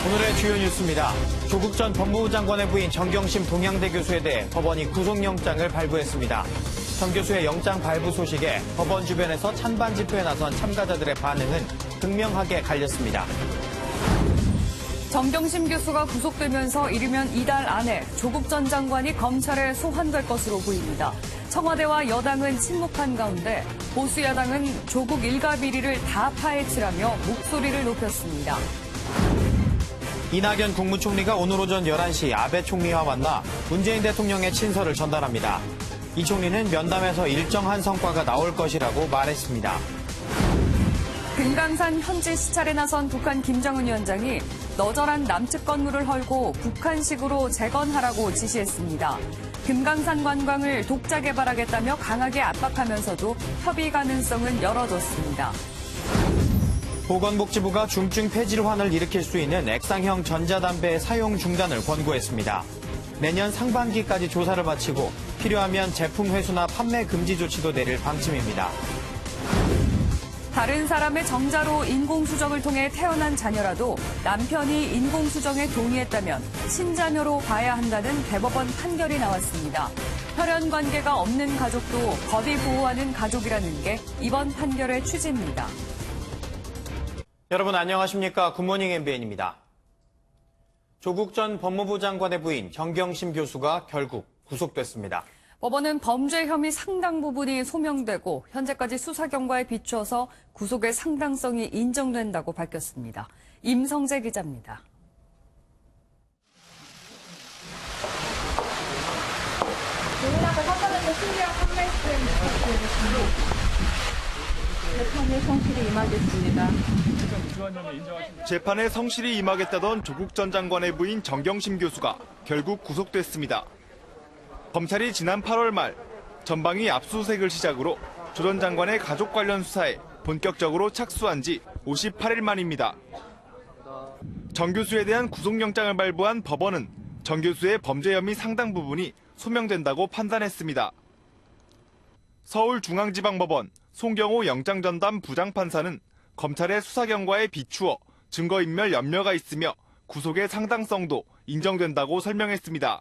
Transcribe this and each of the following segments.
오늘의 주요 뉴스입니다. 조국 전 법무부 장관의 부인 정경심 동양대 교수에 대해 법원이 구속영장을 발부했습니다. 정 교수의 영장 발부 소식에 법원 주변에서 찬반 집회에 나선 참가자들의 반응은 극명하게 갈렸습니다. 정경심 교수가 구속되면서 이르면 이달 안에 조국 전 장관이 검찰에 소환될 것으로 보입니다. 청와대와 여당은 침묵한 가운데 보수 야당은 조국 일가 비리를 다 파헤치라며 목소리를 높였습니다. 이낙연 국무총리가 오늘 오전 11시 아베 총리와 만나 문재인 대통령의 친서를 전달합니다. 이 총리는 면담에서 일정한 성과가 나올 것이라고 말했습니다. 금강산 현지 시찰에 나선 북한 김정은 위원장이 너절한 남측 건물을 헐고 북한식으로 재건하라고 지시했습니다. 금강산 관광을 독자 개발하겠다며 강하게 압박하면서도 협의 가능성은 열어뒀습니다. 보건복지부가 중증 폐질환을 일으킬 수 있는 액상형 전자담배의 사용 중단을 권고했습니다. 내년 상반기까지 조사를 마치고 필요하면 제품 회수나 판매 금지 조치도 내릴 방침입니다. 다른 사람의 정자로 인공수정을 통해 태어난 자녀라도 남편이 인공수정에 동의했다면 친자녀로 봐야 한다는 대법원 판결이 나왔습니다. 혈연 관계가 없는 가족도 법이 보호하는 가족이라는 게 이번 판결의 취지입니다. 여러분 안녕하십니까? 굿모닝 MBN입니다. 조국 전 법무부 장관의 부인 정경심 교수가 결국 구속됐습니다. 법원은 범죄 혐의 상당 부분이 소명되고 현재까지 수사 경과에 비추어서 구속의 상당성이 인정된다고 밝혔습니다. 임성재 기자입니다. 본인한테 사전에서 신뢰한 판매수행 부탁드리겠습니다. 재판에 성실히 임하겠습니다. 재판에 성실히 임하겠다던 조국 전 장관의 부인 정경심 교수가 결국 구속됐습니다. 검찰이 지난 8월 말 전방위 압수수색을 시작으로 조 전 장관의 가족 관련 수사에 본격적으로 착수한 지 58일 만입니다. 정 교수에 대한 구속영장을 발부한 법원은 정 교수의 범죄 혐의 상당 부분이 소명된다고 판단했습니다. 서울중앙지방법원 송경호 영장전담 부장판사는 검찰의 수사 경과에 비추어 증거인멸 염려가 있으며 구속의 상당성도 인정된다고 설명했습니다.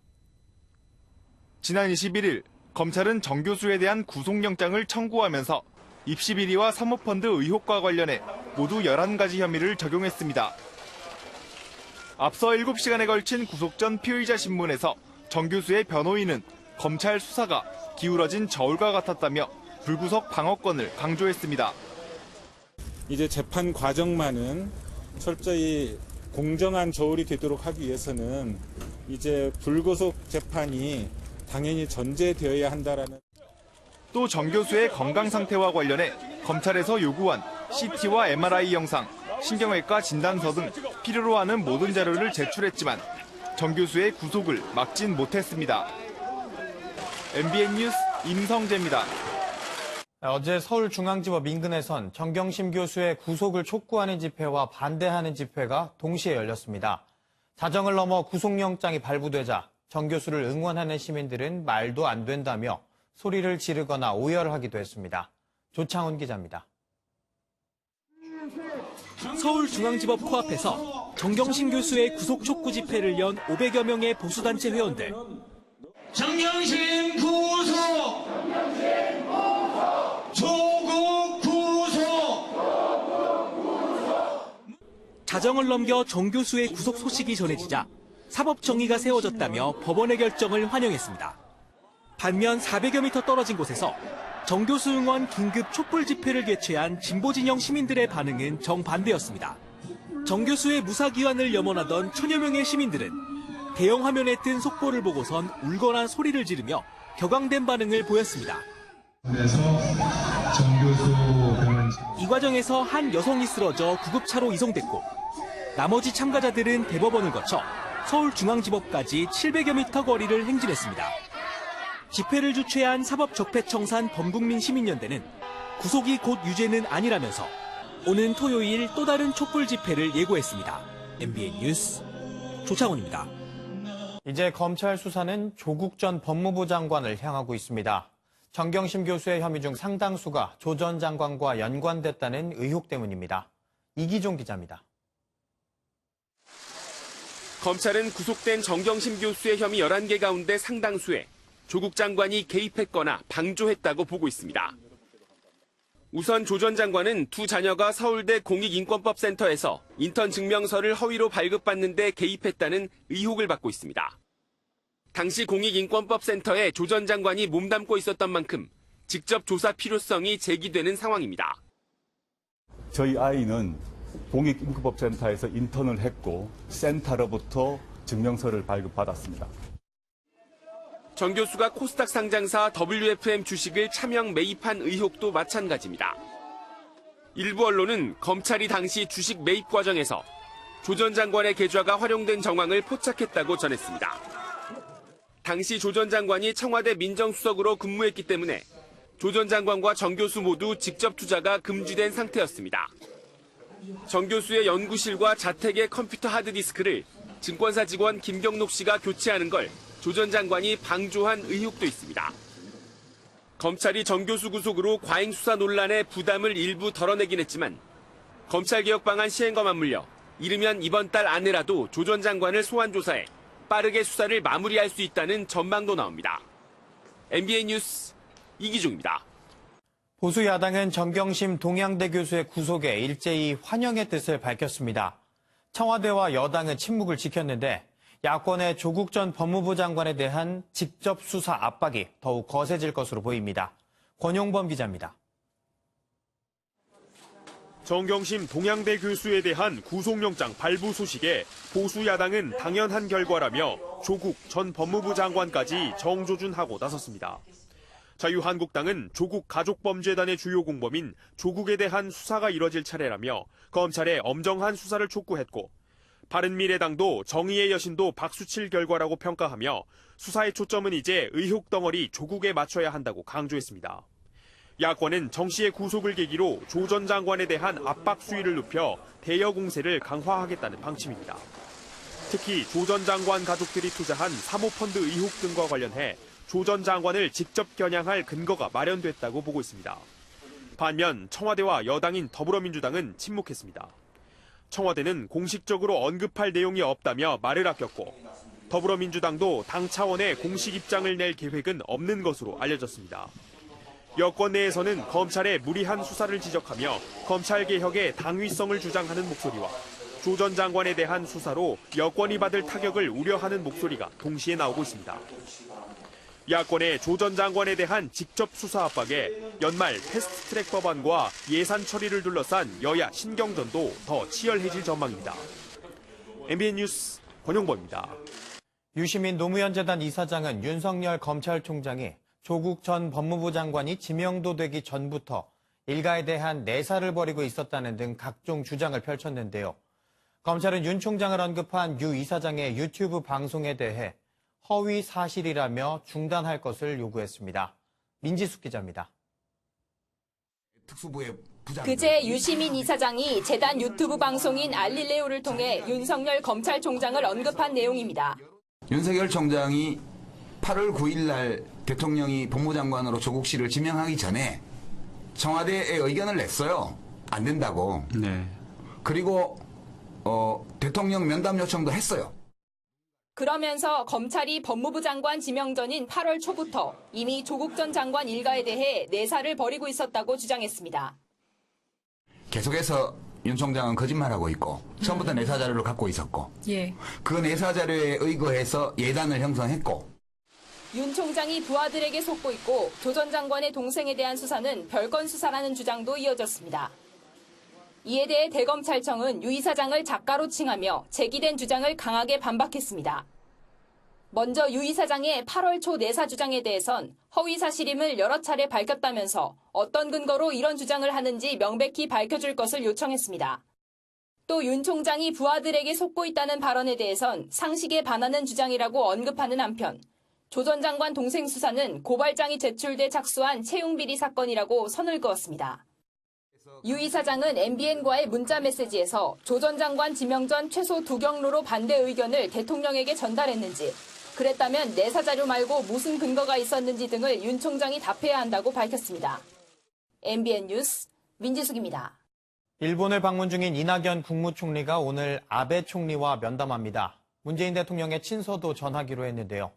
지난 21일 검찰은 정 교수에 대한 구속영장을 청구하면서 입시비리와 사모펀드 의혹과 관련해 모두 11가지 혐의를 적용했습니다. 앞서 7시간에 걸친 구속 전 피의자 신문에서 정 교수의 변호인은 검찰 수사가 기울어진 저울과 같았다며 불구속 방어권을 강조했습니다. 이제 재판 과정만은 철저히 공정한 저울이 되도록 하기 위해서는 이제 불구속 재판이 당연히 전제되어야 한다라는. 또 정 교수의 건강 상태와 관련해 검찰에서 요구한 CT와 MRI 영상, 신경외과 진단서 등 필요로 하는 모든 자료를 제출했지만 정 교수의 구속을 막진 못했습니다. MBN 뉴스 임성재입니다. 어제 서울중앙지법 인근에선 정경심 교수의 구속을 촉구하는 집회와 반대하는 집회가 동시에 열렸습니다. 자정을 넘어 구속영장이 발부되자 정 교수를 응원하는 시민들은 말도 안 된다며 소리를 지르거나 오열하기도 했습니다. 조창훈 기자입니다. 서울중앙지법 코앞에서 정경심 교수의 구속 촉구 집회를 연 500여 명의 보수단체 회원들. 정경심 구속! 조국 구속! 자정을 넘겨 정 교수의 구속 소식이 전해지자 사법 정의가 세워졌다며 법원의 결정을 환영했습니다. 반면 400여 미터 떨어진 곳에서 정 교수 응원 긴급 촛불 집회를 개최한 진보 진영 시민들의 반응은 정반대였습니다. 정 교수의 무사기환을 염원하던 천여 명의 시민들은 대형 화면에 뜬 속보를 보고선 울거나 소리를 지르며 격앙된 반응을 보였습니다. 이 과정에서 한 여성이 쓰러져 구급차로 이송됐고 나머지 참가자들은 대법원을 거쳐 서울중앙지법까지 700여 미터 거리를 행진했습니다. 집회를 주최한 사법적폐청산 범국민 시민연대는 구속이 곧 유죄는 아니라면서 오는 토요일 또 다른 촛불 집회를 예고했습니다. MBN 뉴스 조창훈입니다. 이제 검찰 수사는 조국 전 법무부 장관을 향하고 있습니다. 정경심 교수의 혐의 중 상당수가 조 전 장관과 연관됐다는 의혹 때문입니다. 이기종 기자입니다. 검찰은 구속된 정경심 교수의 혐의 11개 가운데 상당수에 조국 장관이 개입했거나 방조했다고 보고 있습니다. 우선 조 전 장관은 두 자녀가 서울대 공익인권법센터에서 인턴 증명서를 허위로 발급받는 데 개입했다는 의혹을 받고 있습니다. 당시 공익인권법센터에 조 전 장관이 몸담고 있었던 만큼 직접 조사 필요성이 제기되는 상황입니다. 저희 아이는 공익인권법센터에서 인턴을 했고 센터로부터 증명서를 발급받았습니다. 정 교수가 코스닥 상장사 WFM 주식을 차명 매입한 의혹도 마찬가지입니다. 일부 언론은 검찰이 당시 주식 매입 과정에서 조 전 장관의 계좌가 활용된 정황을 포착했다고 전했습니다. 당시 조 전 장관이 청와대 민정수석으로 근무했기 때문에 조 전 장관과 정 교수 모두 직접 투자가 금지된 상태였습니다. 정 교수의 연구실과 자택의 컴퓨터 하드디스크를 증권사 직원 김경록 씨가 교체하는 걸 조 전 장관이 방조한 의혹도 있습니다. 검찰이 정 교수 구속으로 과잉 수사 논란의 부담을 일부 덜어내긴 했지만 검찰개혁 방안 시행과 맞물려 이르면 이번 달 안에라도 조 전 장관을 소환 조사해 빠르게 수사를 마무리할 수 있다는 전망도 나옵니다. MBN 뉴스 이기중입니다. 보수 야당은 정경심 동양대 교수의 구속에 일제히 환영의 뜻을 밝혔습니다. 청와대와 여당은 침묵을 지켰는데 야권의 조국 전 법무부 장관에 대한 직접 수사 압박이 더욱 거세질 것으로 보입니다. 권용범 기자입니다. 정경심 동양대 교수에 대한 구속영장 발부 소식에 보수 야당은 당연한 결과라며 조국 전 법무부 장관까지 정조준하고 나섰습니다. 자유한국당은 조국 가족범죄단의 주요 공범인 조국에 대한 수사가 이뤄질 차례라며 검찰에 엄정한 수사를 촉구했고 바른미래당도 정의의 여신도 박수칠 결과라고 평가하며 수사의 초점은 이제 의혹 덩어리 조국에 맞춰야 한다고 강조했습니다. 야권은 정 씨의 구속을 계기로 조 전 장관에 대한 압박 수위를 높여 대여 공세를 강화하겠다는 방침입니다. 특히 조 전 장관 가족들이 투자한 사모펀드 의혹 등과 관련해 조 전 장관을 직접 겨냥할 근거가 마련됐다고 보고 있습니다. 반면 청와대와 여당인 더불어민주당은 침묵했습니다. 청와대는 공식적으로 언급할 내용이 없다며 말을 아꼈고 더불어민주당도 당 차원의 공식 입장을 낼 계획은 없는 것으로 알려졌습니다. 여권 내에서는 검찰의 무리한 수사를 지적하며 검찰개혁의 당위성을 주장하는 목소리와 조 전 장관에 대한 수사로 여권이 받을 타격을 우려하는 목소리가 동시에 나오고 있습니다. 야권의 조 전 장관에 대한 직접 수사 압박에 연말 패스트트랙 법안과 예산 처리를 둘러싼 여야 신경전도 더 치열해질 전망입니다. MBN 뉴스 권용범입니다. 유시민 노무현 재단 이사장은 윤석열 검찰총장이 조국 전 법무부 장관이 지명도 되기 전부터 일가에 대한 내사를 벌이고 있었다는 등 각종 주장을 펼쳤는데요. 검찰은 윤 총장을 언급한 유 이사장의 유튜브 방송에 대해 허위 사실이라며 중단할 것을 요구했습니다. 민지숙 기자입니다. 그제 유시민 이사장이 재단 유튜브 방송인 알릴레오를 통해 윤석열 검찰총장을 언급한 내용입니다. 윤석열 총장이 8월 9일 날 대통령이 법무장관으로 조국 씨를 지명하기 전에 청와대에 의견을 냈어요. 안 된다고. 네. 그리고 대통령 면담 요청도 했어요. 그러면서 검찰이 법무부 장관 지명 전인 8월 초부터 이미 조국 전 장관 일가에 대해 내사를 벌이고 있었다고 주장했습니다. 계속해서 윤 총장은 거짓말하고 있고 처음부터 내사 자료를 갖고 있었고 그 내사 자료에 의거해서 예단을 형성했고 윤 총장이 부하들에게 속고 있고 조 전 장관의 동생에 대한 수사는 별건 수사라는 주장도 이어졌습니다. 이에 대해 대검찰청은 유 이사장을 작가로 칭하며 제기된 주장을 강하게 반박했습니다. 먼저 유 이사장의 8월 초 내사 주장에 대해선 허위 사실임을 여러 차례 밝혔다면서 어떤 근거로 이런 주장을 하는지 명백히 밝혀줄 것을 요청했습니다. 또 윤 총장이 부하들에게 속고 있다는 발언에 대해선 상식에 반하는 주장이라고 언급하는 한편 조 전 장관 동생 수사는 고발장이 제출돼 착수한 채용비리 사건이라고 선을 그었습니다. 유 이사장은 MBN과의 문자 메시지에서 조 전 장관 지명 전 최소 2경로로 반대 의견을 대통령에게 전달했는지, 그랬다면 내사 자료 말고 무슨 근거가 있었는지 등을 윤 총장이 답해야 한다고 밝혔습니다. MBN 뉴스 민지숙입니다. 일본을 방문 중인 이낙연 국무총리가 오늘 아베 총리와 면담합니다. 문재인 대통령의 친서도 전하기로 했는데요.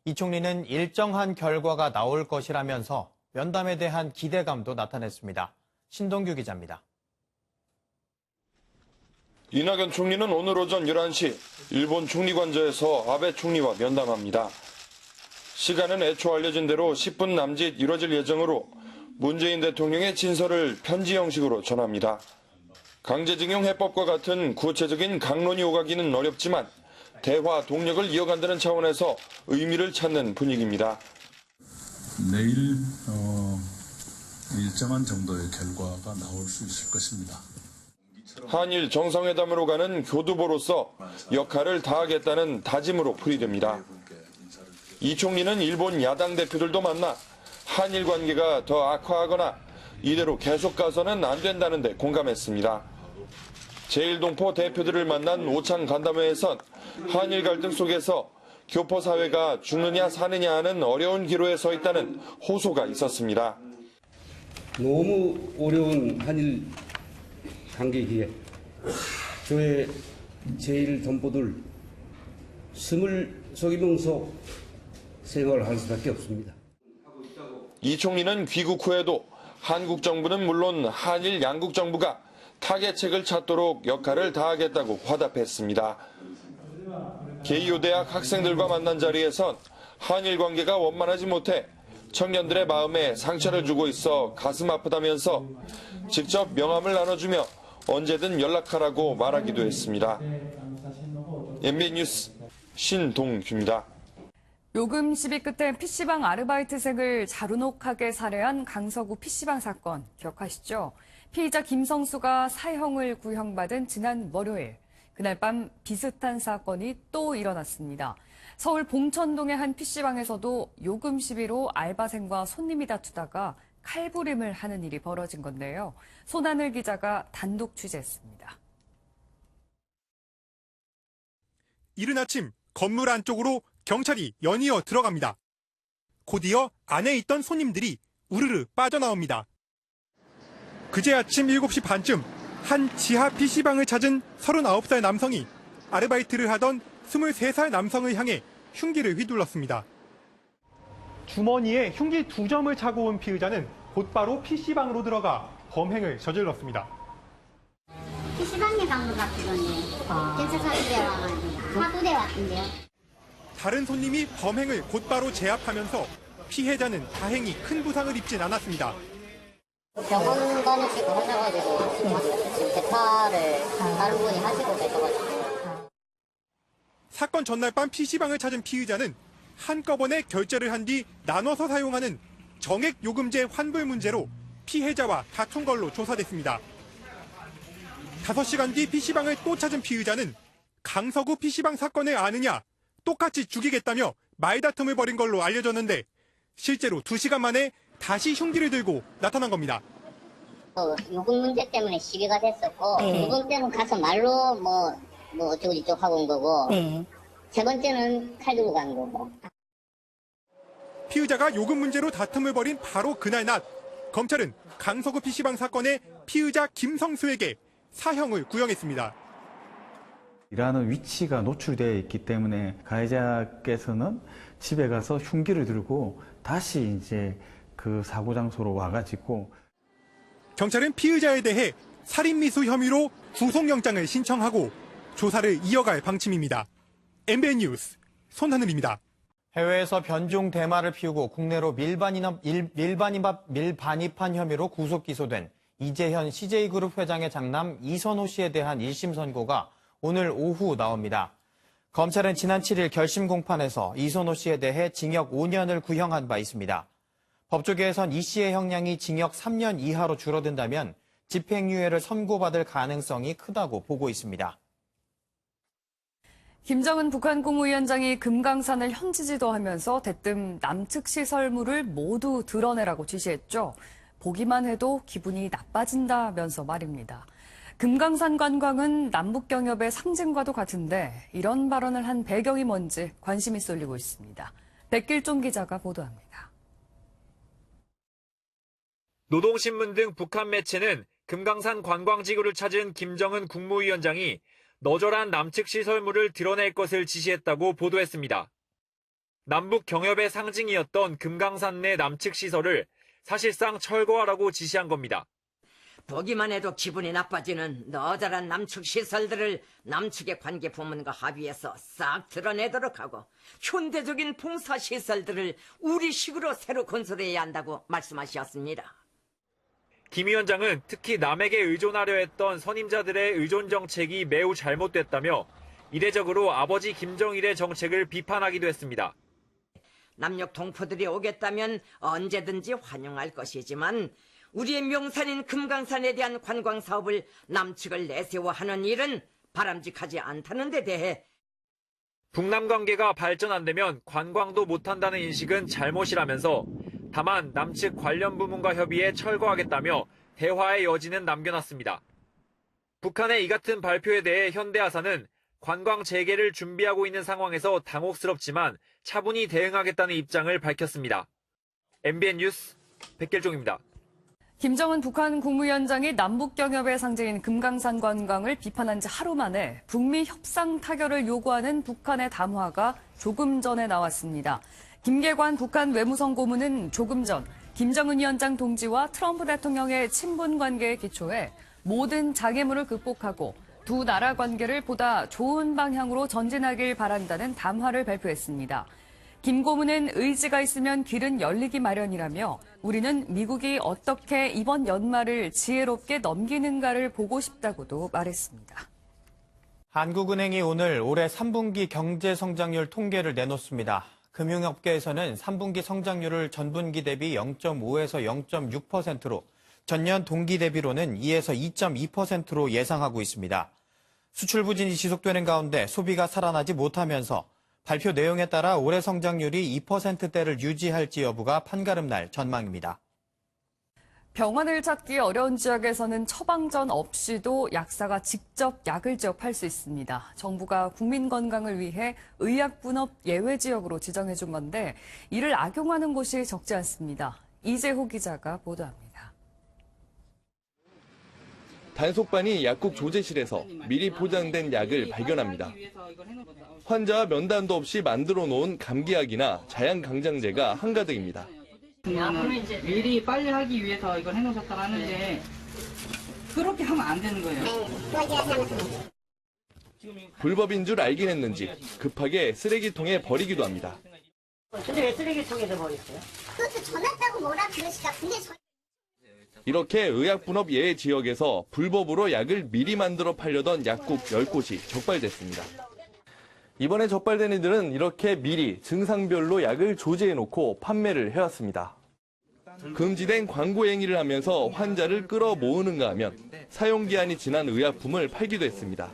이 총리는 일정한 결과가 나올 것이라면서 면담에 대한 기대감도 나타냈습니다. 신동규 기자입니다. 이낙연 총리는 오늘 오전 11시 일본 총리관저에서 아베 총리와 면담합니다. 시간은 애초 알려진 대로 10분 남짓 이뤄질 예정으로 문재인 대통령의 친서를 편지 형식으로 전합니다. 강제징용 해법과 같은 구체적인 강론이 오가기는 어렵지만 대화 동력을 이어간다는 차원에서 의미를 찾는 분위기입니다. 내일 일정한 정도의 결과가 나올 수 있을 것입니다. 한일 정상회담으로 가는 교두보로서 역할을 다하겠다는 다짐으로 풀이됩니다. 이 총리는 일본 야당 대표들도 만나 한일 관계가 더 악화하거나 이대로 계속 가서는 안 된다는 데 공감했습니다. 제1동포 대표들을 만난 오찬 간담회에선 한일 갈등 속에서 교포 사회가 죽느냐 사느냐 하는 어려운 기로에 서 있다는 호소가 있었습니다. 너무 어려운 한일 관계기에 저의 제1동포들 숨을 속이면서 생활할 수밖에 없습니다. 이 총리는 귀국 후에도 한국 정부는 물론 한일 양국 정부가 타개책을 찾도록 역할을 다하겠다고 화답했습니다. 게이오 대학 학생들과 만난 자리에선 한일 관계가 원만하지 못해 청년들의 마음에 상처를 주고 있어 가슴 아프다면서 직접 명함을 나눠주며 언제든 연락하라고 말하기도 했습니다. MBN 뉴스 신동규입니다. 요금 시비 끝에 PC방 아르바이트생을 자루녹하게 살해한 강서구 PC방 사건 기억하시죠? 피의자 김성수가 사형을 구형받은 지난 월요일, 그날 밤 비슷한 사건이 또 일어났습니다. 서울 봉천동의 한 PC방에서도 요금 시비로 알바생과 손님이 다투다가 칼부림을 하는 일이 벌어진 건데요. 손하늘 기자가 단독 취재했습니다. 이른 아침 건물 안쪽으로 경찰이 연이어 들어갑니다. 곧이어 안에 있던 손님들이 우르르 빠져나옵니다. 그제 아침 7시 반쯤 한 지하 PC방을 찾은 39살 남성이 아르바이트를 하던 23살 남성을 향해 흉기를 휘둘렀습니다. 주머니에 흉기 2점을 차고 온 피의자는 곧바로 PC방으로 들어가 범행을 저질렀습니다. PC방에 간 것 같더니 경찰서에 와가지고 하부대 왔던데요. 다른 손님이 범행을 곧바로 제압하면서 피해자는 다행히 큰 부상을 입진 않았습니다. 병원 다니시고 하셔가지고 지금 대타를 다른 분이 하시고 계셔가지고. 사건 전날 밤 PC방을 찾은 피의자는 한꺼번에 결제를 한 뒤 나눠서 사용하는 정액 요금제 환불 문제로 피해자와 다툰 걸로 조사됐습니다. 5시간 뒤 PC방을 또 찾은 피의자는 강서구 PC방 사건을 아느냐, 똑같이 죽이겠다며 말다툼을 벌인 걸로 알려졌는데 실제로 2시간 만에 다시 흉기를 들고 나타난 겁니다. 요금 문제 때문에 시비가 됐었고 두 번째는 가서 말로 뭐 어쩌고저쩌고 하고 온 거고 세 번째는 칼 들고 간 거고. 피의자가 요금 문제로 다툼을 벌인 바로 그날 낮 검찰은 강서구 PC방 사건의 피의자 김성수에게 사형을 구형했습니다. 일하는 위치가 노출되어 있기 때문에 가해자께서는 집에 가서 흉기를 들고 다시 이제 그 사고 장소로 와가지고 경찰은 피의자에 대해 살인미수 혐의로 구속영장을 신청하고 조사를 이어갈 방침입니다. MBN 뉴스 손하늘입니다. 해외에서 변종 대마를 피우고 국내로 밀반입한 혐의로 구속 기소된 이재현 CJ그룹 회장의 장남 이선호 씨에 대한 1심 선고가 오늘 오후 나옵니다. 검찰은 지난 7일 결심 공판에서 이선호 씨에 대해 징역 5년을 구형한 바 있습니다. 법조계에선 이 씨의 형량이 징역 3년 이하로 줄어든다면 집행유예를 선고받을 가능성이 크다고 보고 있습니다. 김정은 북한 국무위원장이 금강산을 현지 지도하면서 대뜸 남측 시설물을 모두 드러내라고 지시했죠. 보기만 해도 기분이 나빠진다면서 말입니다. 금강산 관광은 남북 경협의 상징과도 같은데 이런 발언을 한 배경이 뭔지 관심이 쏠리고 있습니다. 백길종 기자가 보도합니다. 노동신문 등 북한 매체는 금강산 관광지구를 찾은 김정은 국무위원장이 너절한 남측 시설물을 드러낼 것을 지시했다고 보도했습니다. 남북 경협의 상징이었던 금강산 내 남측 시설을 사실상 철거하라고 지시한 겁니다. 보기만 해도 기분이 나빠지는 너절한 남측 시설들을 남측의 관계 부문과 합의해서 싹 드러내도록 하고 현대적인 봉사 시설들을 우리식으로 새로 건설해야 한다고 말씀하셨습니다. 김 위원장은 특히 남에게 의존하려 했던 선임자들의 의존 정책이 매우 잘못됐다며 이례적으로 아버지 김정일의 정책을 비판하기도 했습니다. 남녘 동포들이 오겠다면 언제든지 환영할 것이지만 우리의 명산인 금강산에 대한 관광 사업을 남측을 내세워하는 일은 바람직하지 않다는 데 대해 북남 관계가 발전 안 되면 관광도 못한다는 인식은 잘못이라면서 다만 남측 관련 부문과 협의해 철거하겠다며 대화의 여지는 남겨놨습니다. 북한의 이 같은 발표에 대해 현대아사는 관광 재개를 준비하고 있는 상황에서 당혹스럽지만 차분히 대응하겠다는 입장을 밝혔습니다. MBN 뉴스 백길종입니다. 김정은 북한 국무위원장이 남북경협의 상징인 금강산 관광을 비판한 지 하루 만에 북미 협상 타결을 요구하는 북한의 담화가 조금 전에 나왔습니다. 김계관 북한 외무성 고문은 조금 전 김정은 위원장 동지와 트럼프 대통령의 친분 관계에 기초해 모든 장애물을 극복하고 두 나라 관계를 보다 좋은 방향으로 전진하길 바란다는 담화를 발표했습니다. 김 고문은 의지가 있으면 길은 열리기 마련이라며 우리는 미국이 어떻게 이번 연말을 지혜롭게 넘기는가를 보고 싶다고도 말했습니다. 한국은행이 오늘 올해 3분기 경제 성장률 통계를 내놓습니다. 금융업계에서는 3분기 성장률을 전분기 대비 0.5에서 0.6%로 전년 동기 대비로는 2에서 2.2%로 예상하고 있습니다. 수출 부진이 지속되는 가운데 소비가 살아나지 못하면서 발표 내용에 따라 올해 성장률이 2%대를 유지할지 여부가 판가름 날 전망입니다. 병원을 찾기 어려운 지역에서는 처방전 없이도 약사가 직접 약을 지어 팔 수 있습니다. 정부가 국민 건강을 위해 의약분업 예외 지역으로 지정해 준 건데 이를 악용하는 곳이 적지 않습니다. 이재호 기자가 보도합니다. 단속반이 약국 조제실에서 미리 포장된 약을 발견합니다. 환자와 면담도 없이 만들어 놓은 감기약이나 자양강장제가 한가득입니다. 앞으로 이제 미리 빨리 하기 위해서 이걸 해놓으셨다고 하는데 그렇게 하면 안 되는 거예요. 불법인 줄 알긴 했는지 급하게 쓰레기통에 버리기도 합니다. 근데 왜 쓰레기통에서 버렸어요? 그것도 전화했다고 뭐라 그러시까. 근데 이렇게 의약분업 예외 지역에서 불법으로 약을 미리 만들어 팔려던 약국 10곳이 적발됐습니다. 이번에 적발된 이들은 이렇게 미리 증상별로 약을 조제해놓고 판매를 해왔습니다. 금지된 광고 행위를 하면서 환자를 끌어모으는가 하면 사용기한이 지난 의약품을 팔기도 했습니다.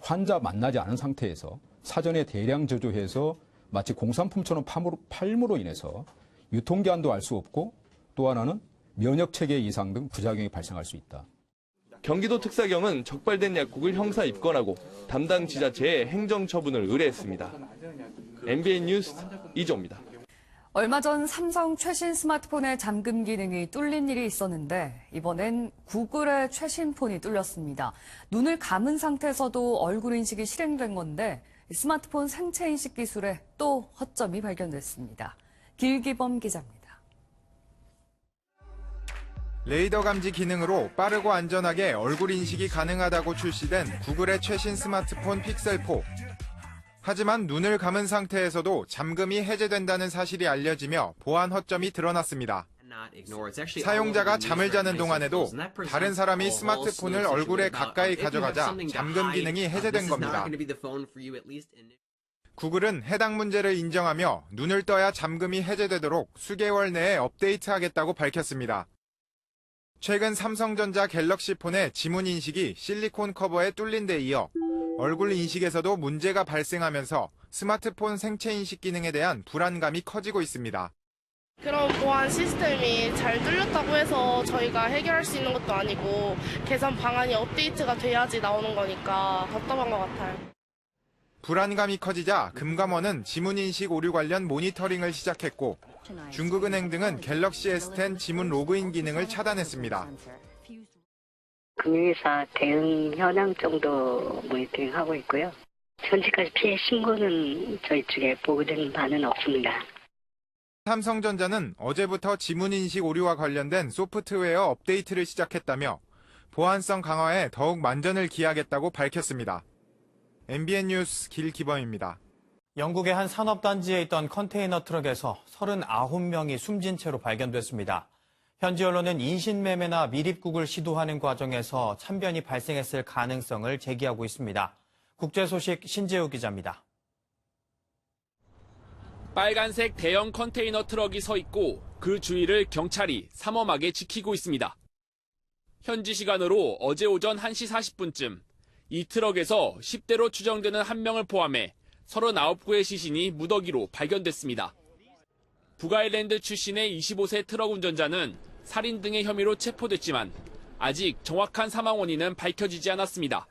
환자 만나지 않은 상태에서 사전에 대량 제조해서 마치 공산품처럼 팔므로 인해서 유통기한도 알 수 없고 또 하나는 면역체계 이상 등 부작용이 발생할 수 있다. 경기도 특사경은 적발된 약국을 형사 입건하고 담당 지자체에 행정처분을 의뢰했습니다. MBN 뉴스 이조입니다. 얼마 전 삼성 최신 스마트폰의 잠금 기능이 뚫린 일이 있었는데 이번엔 구글의 최신 폰이 뚫렸습니다. 눈을 감은 상태에서도 얼굴 인식이 실행된 건데 스마트폰 생체 인식 기술에 또 허점이 발견됐습니다. 길기범 기자입니다. 레이더 감지 기능으로 빠르고 안전하게 얼굴 인식이 가능하다고 출시된 구글의 최신 스마트폰 픽셀4. 하지만 눈을 감은 상태에서도 잠금이 해제된다는 사실이 알려지며 보안 허점이 드러났습니다. 사용자가 잠을 자는 동안에도 다른 사람이 스마트폰을 얼굴에 가까이 가져가자 잠금 기능이 해제된 겁니다. 구글은 해당 문제를 인정하며 눈을 떠야 잠금이 해제되도록 수개월 내에 업데이트하겠다고 밝혔습니다. 최근 삼성전자 갤럭시 폰의 지문 인식이 실리콘 커버에 뚫린 데 이어 얼굴 인식에서도 문제가 발생하면서 스마트폰 생체 인식 기능에 대한 불안감이 커지고 있습니다. 그런 보안 시스템이 잘 뚫렸다고 해서 저희가 해결할 수 있는 것도 아니고 개선 방안이 업데이트가 돼야지 나오는 거니까 답답한 것 같아요. 불안감이 커지자 금감원은 지문인식 오류 관련 모니터링을 시작했고 중국은행 등은 갤럭시 S10 지문 로그인 기능을 차단했습니다. 금융회사 대응 현황 정도 모니터링하고 있고요. 현재까지 피해 신고는 저희 쪽에 보고된 바는 없습니다. 삼성전자는 어제부터 지문인식 오류와 관련된 소프트웨어 업데이트를 시작했다며 보안성 강화에 더욱 만전을 기하겠다고 밝혔습니다. MBN 뉴스 길기범입니다. 영국의 한 산업단지에 있던 컨테이너 트럭에서 39명이 숨진 채로 발견됐습니다. 현지 언론은 인신매매나 미립국을 시도하는 과정에서 참변이 발생했을 가능성을 제기하고 있습니다. 국제 소식 신재우 기자입니다. 빨간색 대형 컨테이너 트럭이 서 있고 그 주위를 경찰이 삼엄하게 지키고 있습니다. 현지 시간으로 어제 오전 1시 40분쯤 이 트럭에서 10대로 추정되는 한 명을 포함해 39구의 시신이 무더기로 발견됐습니다. 북아일랜드 출신의 25세 트럭 운전자는 살인 등의 혐의로 체포됐지만 아직 정확한 사망 원인은 밝혀지지 않았습니다.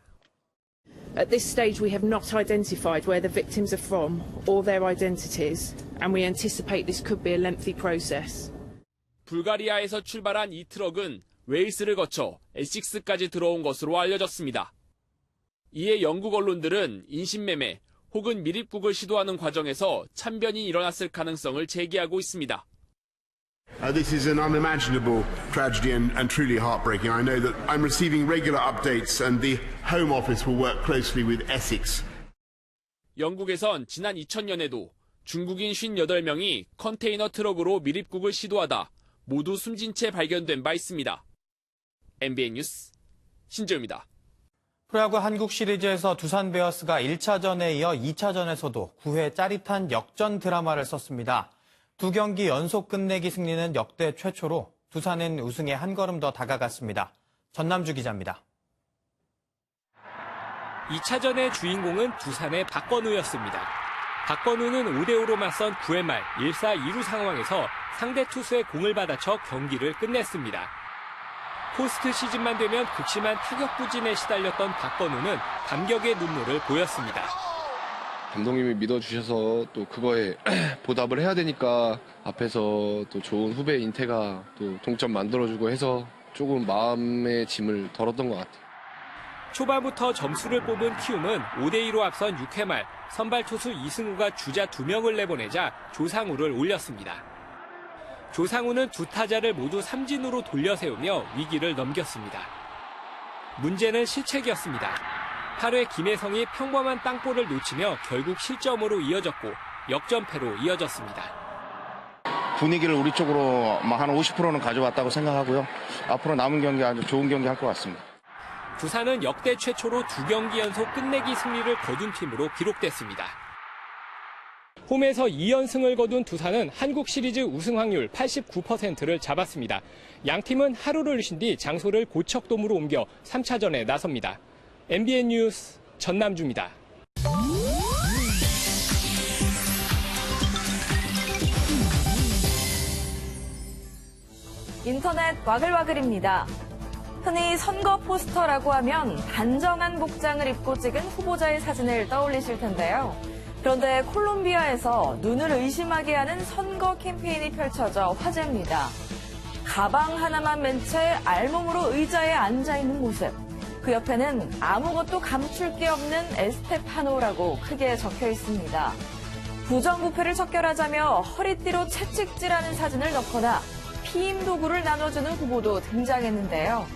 At this stage, we have not identified where the victims are from or their identities, and we anticipate this could be a lengthy process. 불가리아에서 출발한 이 트럭은 웨일스를 거쳐 에식스까지 들어온 것으로 알려졌습니다. 이에 영국 언론들은 인신매매 혹은 미립국을 시도하는 과정에서 참변이 일어났을 가능성을 제기하고 있습니다. This is an unimaginable tragedy and truly heartbreaking. I know that I'm receiving regular updates and the Home Office will work closely with Essex. 영국에선 지난 2000년에도 중국인 58명이 컨테이너 트럭으로 미립국을 시도하다 모두 숨진 채 발견된 바 있습니다. MBN 뉴스 신재우입니다. 프로야구 한국 시리즈에서 두산 베어스가 1차전에 이어 2차전에서도 9회 짜릿한 역전 드라마를 썼습니다. 2경기 연속 끝내기 승리는 역대 최초로 두산은 우승에 한 걸음 더 다가갔습니다. 전남주 기자입니다. 2차전의 주인공은 두산의 박건우였습니다. 박건우는 5대5로 맞선 9회 말 1사 2루 상황에서 상대 투수의 공을 받아쳐 경기를 끝냈습니다. 포스트 시즌만 되면 극심한 타격 부진에 시달렸던 박건우는 감격의 눈물을 보였습니다. 감독님이 믿어주셔서 또 그거에 보답을 해야 되니까 앞에서 또 좋은 후배 인태가 또 동점 만들어주고 해서 조금 마음의 짐을 덜었던 것 같아요. 초반부터 점수를 뽑은 키움은 5대2로 앞선 6회 말 선발 투수 이승우가 주자 2명을 내보내자 조상우를 올렸습니다. 조상우는 두 타자를 모두 삼진으로 돌려세우며 위기를 넘겼습니다. 문제는 실책이었습니다. 8회 김혜성이 평범한 땅볼을 놓치며 결국 실점으로 이어졌고 역전패로 이어졌습니다. 분위기를 우리 쪽으로 한 50%는 가져왔다고 생각하고요. 앞으로 남은 경기 아주 좋은 경기 할 것 같습니다. 두산은 역대 최초로 2경기 연속 끝내기 승리를 거둔 팀으로 기록됐습니다. 홈에서 2연승을 거둔 두산은 한국 시리즈 우승 확률 89%를 잡았습니다. 양 팀은 하루를 쉰 뒤 장소를 고척돔으로 옮겨 3차전에 나섭니다. MBN 뉴스 전남주입니다. 인터넷 와글와글입니다. 흔히 선거 포스터라고 하면 단정한 복장을 입고 찍은 후보자의 사진을 떠올리실 텐데요. 그런데 콜롬비아에서 눈을 의심하게 하는 선거 캠페인이 펼쳐져 화제입니다. 가방 하나만 맨 채 알몸으로 의자에 앉아있는 모습. 그 옆에는 아무것도 감출 게 없는 에스테파노라고 크게 적혀 있습니다. 부정부패를 척결하자며 허리띠로 채찍질하는 사진을 넣거나 피임 도구를 나눠주는 후보도 등장했는데요.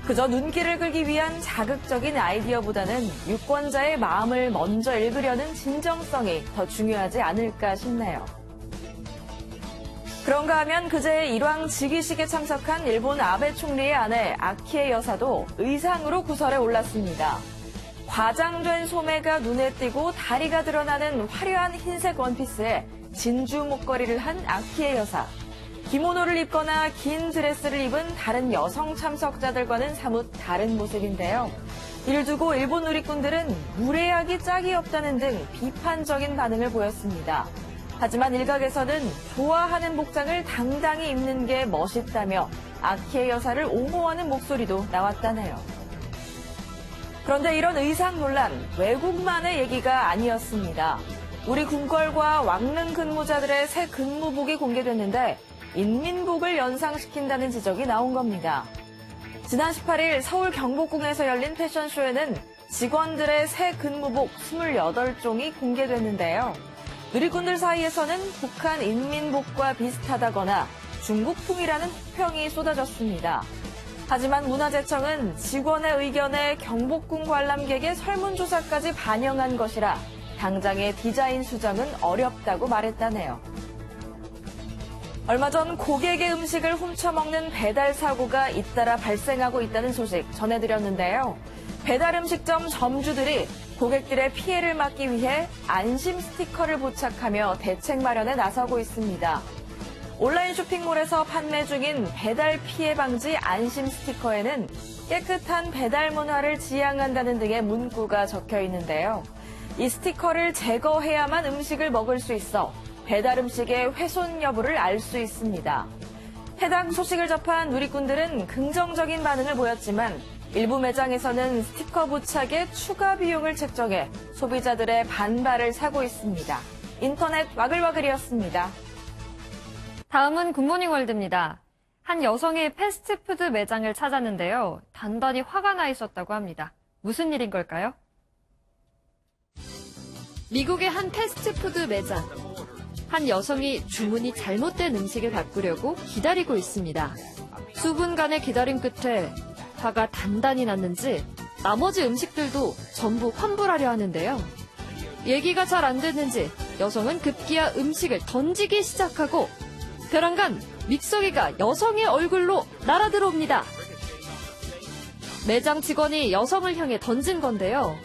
그저 눈길을 끌기 위한 자극적인 아이디어보다는 유권자의 마음을 먼저 읽으려는 진정성이 더 중요하지 않을까 싶네요. 그런가 하면 그제 일왕 즉위식에 참석한 일본 아베 총리의 아내 아키에 여사도 의상으로 구설에 올랐습니다. 과장된 소매가 눈에 띄고 다리가 드러나는 화려한 흰색 원피스에 진주 목걸이를 한 아키에 여사. 기모노를 입거나 긴 드레스를 입은 다른 여성 참석자들과는 사뭇 다른 모습인데요. 이를 두고 일본 누리꾼들은 무례하기 짝이 없다는 등 비판적인 반응을 보였습니다. 하지만 일각에서는 좋아하는 복장을 당당히 입는 게 멋있다며 아키에 여사를 옹호하는 목소리도 나왔다네요. 그런데 이런 의상 논란, 외국만의 얘기가 아니었습니다. 우리 군걸과 왕릉 근무자들의 새 근무복이 공개됐는데 인민복을 연상시킨다는 지적이 나온 겁니다. 지난 18일 서울 경복궁에서 열린 패션쇼에는 직원들의 새 근무복 28종이 공개됐는데요. 누리꾼들 사이에서는 북한 인민복과 비슷하다거나 중국풍이라는 혹평이 쏟아졌습니다. 하지만 문화재청은 직원의 의견에 경복궁 관람객의 설문조사까지 반영한 것이라 당장의 디자인 수정은 어렵다고 말했다네요. 얼마 전 고객의 음식을 훔쳐먹는 배달 사고가 잇따라 발생하고 있다는 소식 전해드렸는데요. 배달 음식점 점주들이 고객들의 피해를 막기 위해 안심 스티커를 부착하며 대책 마련에 나서고 있습니다. 온라인 쇼핑몰에서 판매 중인 배달 피해 방지 안심 스티커에는 깨끗한 배달 문화를 지향한다는 등의 문구가 적혀 있는데요. 이 스티커를 제거해야만 음식을 먹을 수 있어 배달 음식의 훼손 여부를 알 수 있습니다. 해당 소식을 접한 누리꾼들은 긍정적인 반응을 보였지만 일부 매장에서는 스티커 부착에 추가 비용을 책정해 소비자들의 반발을 사고 있습니다. 인터넷 와글와글이었습니다. 다음은 굿모닝 월드입니다. 한 여성이 패스트푸드 매장을 찾았는데요. 단단히 화가 나 있었다고 합니다. 무슨 일인 걸까요? 미국의 한 패스트푸드 매장. 한 여성이 주문이 잘못된 음식을 바꾸려고 기다리고 있습니다. 수분간의 기다림 끝에 화가 단단히 났는지 나머지 음식들도 전부 환불하려 하는데요. 얘기가 잘 안 됐는지 여성은 급기야 음식을 던지기 시작하고 벼랑간 믹서기가 여성의 얼굴로 날아들어옵니다. 매장 직원이 여성을 향해 던진 건데요.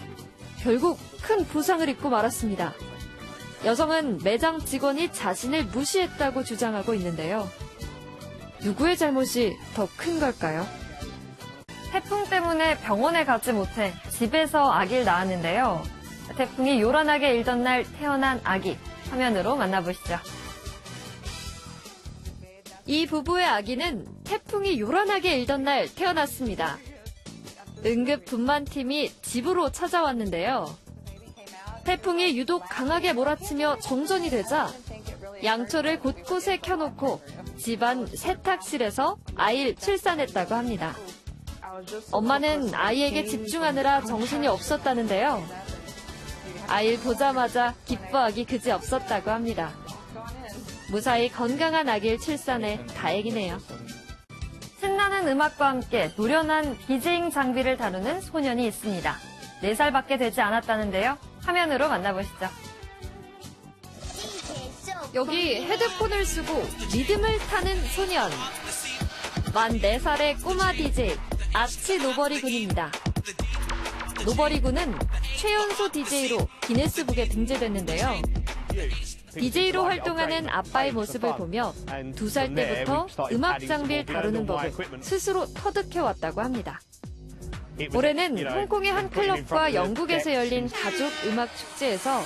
결국 큰 부상을 입고 말았습니다. 여성은 매장 직원이 자신을 무시했다고 주장하고 있는데요. 누구의 잘못이 더 큰 걸까요? 태풍 때문에 병원에 가지 못해 집에서 아기를 낳았는데요. 태풍이 요란하게 일던 날 태어난 아기, 화면으로 만나보시죠. 이 부부의 아기는 태풍이 요란하게 일던 날 태어났습니다. 응급 분만팀이 집으로 찾아왔는데요. 태풍이 유독 강하게 몰아치며 정전이 되자 양초를 곳곳에 켜놓고 집안 세탁실에서 아이를 출산했다고 합니다. 엄마는 아이에게 집중하느라 정신이 없었다는데요. 아이를 보자마자 기뻐하기 그지없었다고 합니다. 무사히 건강한 아기를 출산해 다행이네요. 신나는 음악과 함께 노련한 디제잉 장비를 다루는 소년이 있습니다. 4살밖에 되지 않았다는데요. 화면으로 만나보시죠. 여기 헤드폰을 쓰고 리듬을 타는 소년. 만 4살의 꼬마 DJ 아치 노버리 군입니다. 노버리 군은 최연소 DJ로 기네스북에 등재됐는데요. DJ로 활동하는 아빠의 모습을 보며 2살 때부터 음악 장비를 다루는 법을 스스로 터득해왔다고 합니다. 올해는 홍콩의 한 클럽과 영국에서 열린 가족 음악 축제에서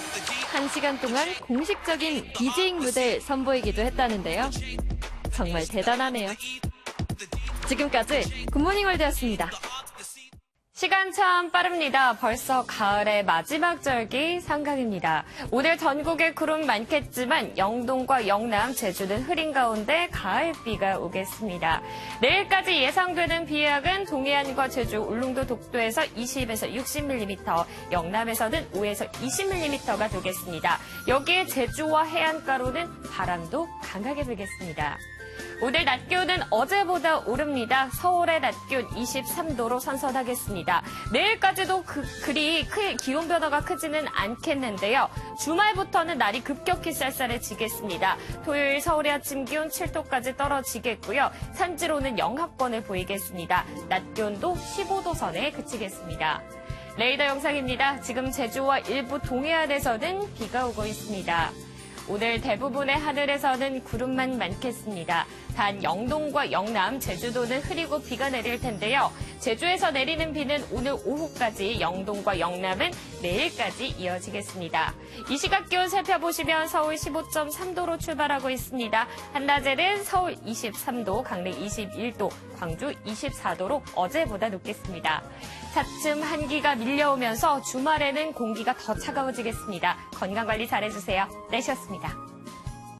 1시간 동안 공식적인 디제잉 무대를 선보이기도 했다는데요. 정말 대단하네요. 지금까지 굿모닝 월드였습니다. 시간 참 빠릅니다. 벌써 가을의 마지막 절기 상강입니다. 오늘 전국에 구름 많겠지만 영동과 영남, 제주는 흐린 가운데 가을비가 오겠습니다. 내일까지 예상되는 비약은 동해안과 제주, 울릉도, 독도에서 20에서 60mm, 영남에서는 5에서 20mm가 되겠습니다. 여기에 제주와 해안가로는 바람도 강하게 불겠습니다. 오늘 낮 기온은 어제보다 오릅니다. 서울의 낮 기온 23도로 선선하겠습니다. 내일까지도 그리 기온 변화가 크지는 않겠는데요. 주말부터는 날이 급격히 쌀쌀해지겠습니다. 토요일 서울의 아침 기온 7도까지 떨어지겠고요. 산지로는 영하권을 보이겠습니다. 낮 기온도 15도 선에 그치겠습니다. 레이더 영상입니다. 지금 제주와 일부 동해안에서는 비가 오고 있습니다. 오늘 대부분의 하늘에서는 구름만 많겠습니다. 단 영동과 영남, 제주도는 흐리고 비가 내릴 텐데요. 제주에서 내리는 비는 오늘 오후까지, 영동과 영남은 내일까지 이어지겠습니다. 이 시각 기온 살펴보시면 서울 15.3도로 출발하고 있습니다. 한낮에는 서울 23도, 강릉 21도, 광주 24도로 어제보다 높겠습니다. 차츰 한기가 밀려오면서 주말에는 공기가 더 차가워지겠습니다. 건강관리 잘해주세요. 날씨였습니다.